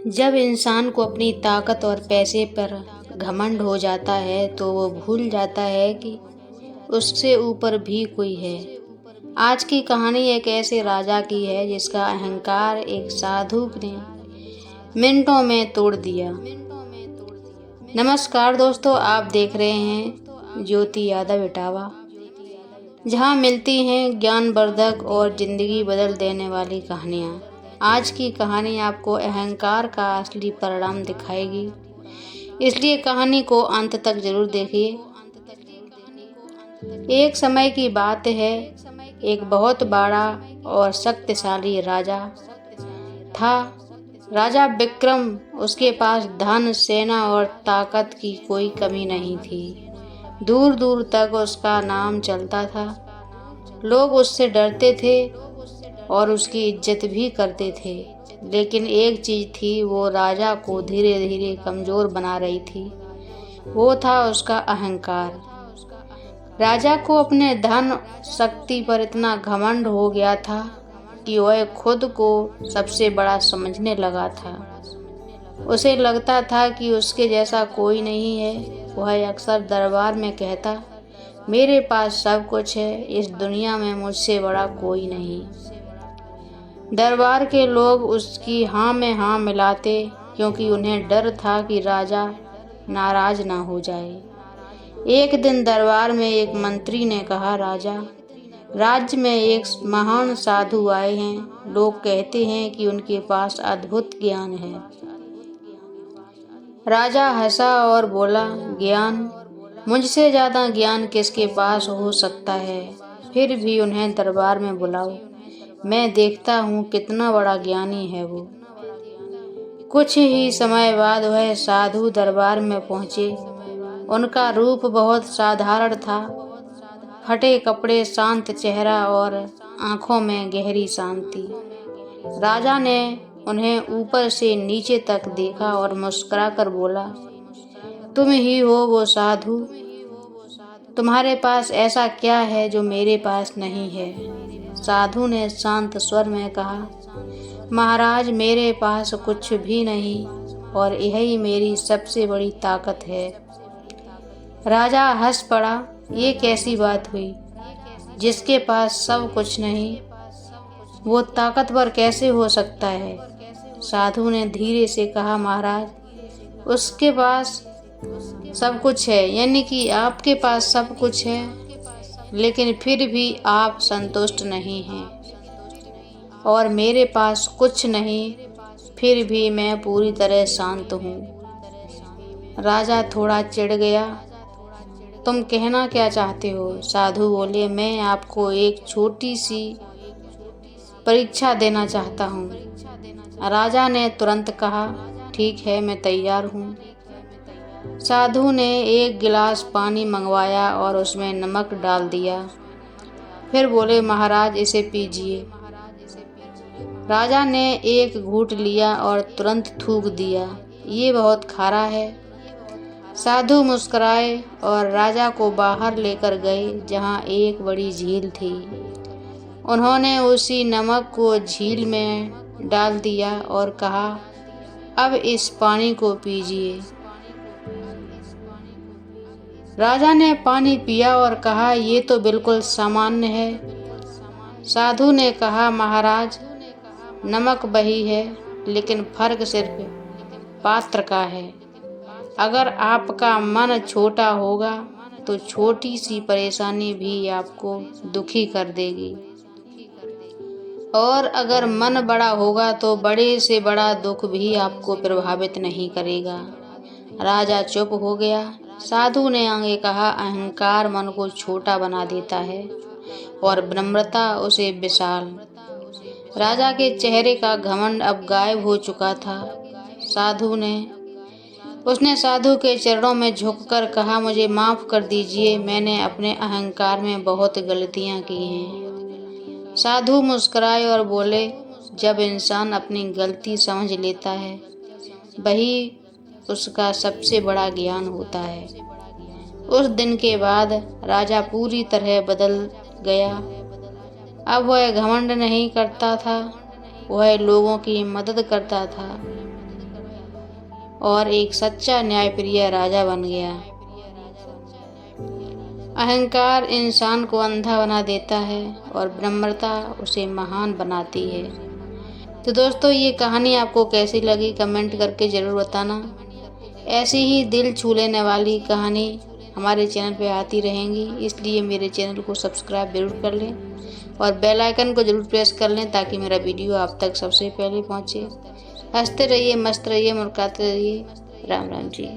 जब इंसान को अपनी ताकत और पैसे पर घमंड हो जाता है तो वो भूल जाता है कि उससे ऊपर भी कोई है। आज की कहानी एक ऐसे राजा की है जिसका अहंकार एक साधु ने मिनटों में तोड़ दिया। नमस्कार दोस्तों, आप देख रहे हैं ज्योति यादव इटावा, जहां मिलती हैं ज्ञानवर्धक और ज़िंदगी बदल देने वाली कहानियाँ। आज की कहानी आपको अहंकार का असली परिणाम दिखाएगी, इसलिए कहानी को अंत तक जरूर देखिए। एक समय की बात है, एक बहुत बड़ा और शक्तिशाली राजा था। राजा विक्रम, उसके पास धन, सेना और ताकत की कोई कमी नहीं थी। दूर दूर तक उसका नाम चलता था। लोग उससे डरते थे और उसकी इज्जत भी करते थे। लेकिन एक चीज थी, वो राजा को धीरे धीरे कमजोर बना रही थी। वो था उसका अहंकार। राजा को अपने धन शक्ति पर इतना घमंड हो गया था कि वह खुद को सबसे बड़ा समझने लगा था। उसे लगता था कि उसके जैसा कोई नहीं है। वह अक्सर दरबार में कहता, मेरे पास सब कुछ है, इस दुनिया में मुझसे बड़ा कोई नहीं। दरबार के लोग उसकी हाँ में हाँ मिलाते, क्योंकि उन्हें डर था कि राजा नाराज ना हो जाए। एक दिन दरबार में एक मंत्री ने कहा, राजा, राज्य में एक महान साधु आए हैं। लोग कहते हैं कि उनके पास अद्भुत ज्ञान है। राजा हंसा और बोला, ज्ञान? मुझसे ज्यादा ज्ञान किसके पास हो सकता है? फिर भी उन्हें दरबार में बुलाओ, मैं देखता हूँ कितना बड़ा ज्ञानी है वो। कुछ ही समय बाद वह साधु दरबार में पहुँचे। उनका रूप बहुत साधारण था। फटे कपड़े, शांत चेहरा और आंखों में गहरी शांति। राजा ने उन्हें ऊपर से नीचे तक देखा और मुस्कुराकर बोला, तुम ही हो वो साधु? तुम्हारे पास ऐसा क्या है जो मेरे पास नहीं है? साधु ने शांत स्वर में कहा, महाराज, मेरे पास कुछ भी नहीं और यही मेरी सबसे बड़ी ताकत है। राजा हंस पड़ा, ये कैसी बात हुई? जिसके पास सब कुछ नहीं, वो ताकतवर कैसे हो सकता है? साधु ने धीरे से कहा, महाराज, उसके पास सब कुछ है, यानी कि आपके पास सब कुछ है, लेकिन फिर भी आप संतुष्ट नहीं हैं। और मेरे पास कुछ नहीं, फिर भी मैं पूरी तरह शांत हूँ। राजा थोड़ा चिढ़ गया। तुम कहना क्या चाहते हो? साधु बोले, मैं आपको एक छोटी सी परीक्षा देना चाहता हूँ। राजा ने तुरंत कहा, ठीक है, मैं तैयार हूँ। साधु ने एक गिलास पानी मंगवाया और उसमें नमक डाल दिया। फिर बोले, महाराज, इसे पीजिए। राजा ने एक घूंट लिया और तुरंत थूक दिया, ये बहुत खारा है। साधु मुस्कुराए और राजा को बाहर लेकर गए, जहाँ एक बड़ी झील थी। उन्होंने उसी नमक को झील में डाल दिया और कहा, अब इस पानी को पीजिए। राजा ने पानी पिया और कहा, ये तो बिल्कुल सामान्य है। साधु ने कहा, महाराज, नमक वही है, लेकिन फर्क सिर्फ पात्र का है। अगर आपका मन छोटा होगा तो छोटी सी परेशानी भी आपको दुखी कर देगी, और अगर मन बड़ा होगा तो बड़े से बड़ा दुख भी आपको प्रभावित नहीं करेगा। राजा चुप हो गया। साधु ने आगे कहा, अहंकार मन को छोटा बना देता है और विनम्रता उसे विशाल। राजा के चेहरे का घमंड अब गायब हो चुका था। उसने साधु के चरणों में झुककर कहा, मुझे माफ कर दीजिए, मैंने अपने अहंकार में बहुत गलतियां की हैं। साधु मुस्कुराए और बोले, जब इंसान अपनी गलती समझ लेता है, वही उसका सबसे बड़ा ज्ञान होता है। उस दिन के बाद राजा पूरी तरह बदल गया। अब वह घमंड नहीं करता था, वह लोगों की मदद करता था। और एक सच्चा न्यायप्रिय राजा बन गया। अहंकार इंसान को अंधा बना देता है और विनम्रता उसे महान बनाती है। तो दोस्तों, ये कहानी आपको कैसी लगी कमेंट करके ज़रूर बताना। ऐसी ही दिल छू लेने वाली कहानी हमारे चैनल पे आती रहेंगी, इसलिए मेरे चैनल को सब्सक्राइब जरूर कर लें और बेल आइकन को जरूर प्रेस कर लें ताकि मेरा वीडियो आप तक सबसे पहले पहुंचे। हंसते रहिए, मस्त रहिए, मुस्कुराते रहिए। राम राम जी।